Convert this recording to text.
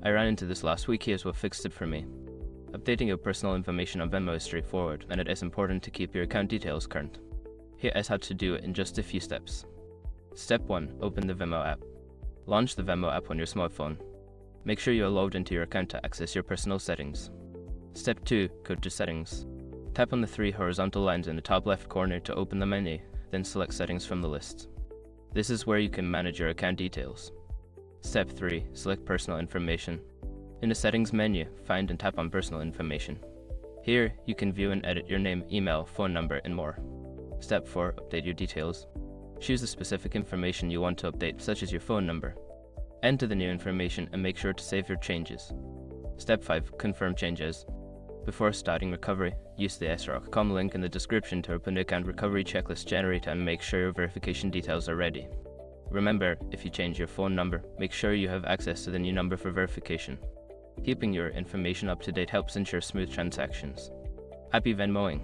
I ran into this last week. Here's what fixed it for me. Updating your personal information on Venmo is straightforward, and it is important to keep your account details current. Here is how to do it in just a few steps. Step 1. Open the Venmo app. Launch the Venmo app on your smartphone. Make sure you are logged into your account to access your personal settings. Step 2. Go to Settings. Tap on the 3 horizontal lines in the top left corner to open the menu, then select Settings from the list. This is where you can manage your account details. Step 3. Select Personal Information. In the Settings menu, find and tap on Personal Information. Here, you can view and edit your name, email, phone number, and more. Step 4. Update your details. Choose the specific information you want to update, such as your phone number. Enter the new information and make sure to save your changes. Step 5. Confirm changes. Before starting recovery, use the srock.com link in the description to open the account recovery checklist generator and make sure your verification details are ready. Remember, if you change your phone number, make sure you have access to the new number for verification. Keeping your information up to date helps ensure smooth transactions. Happy Venmoing!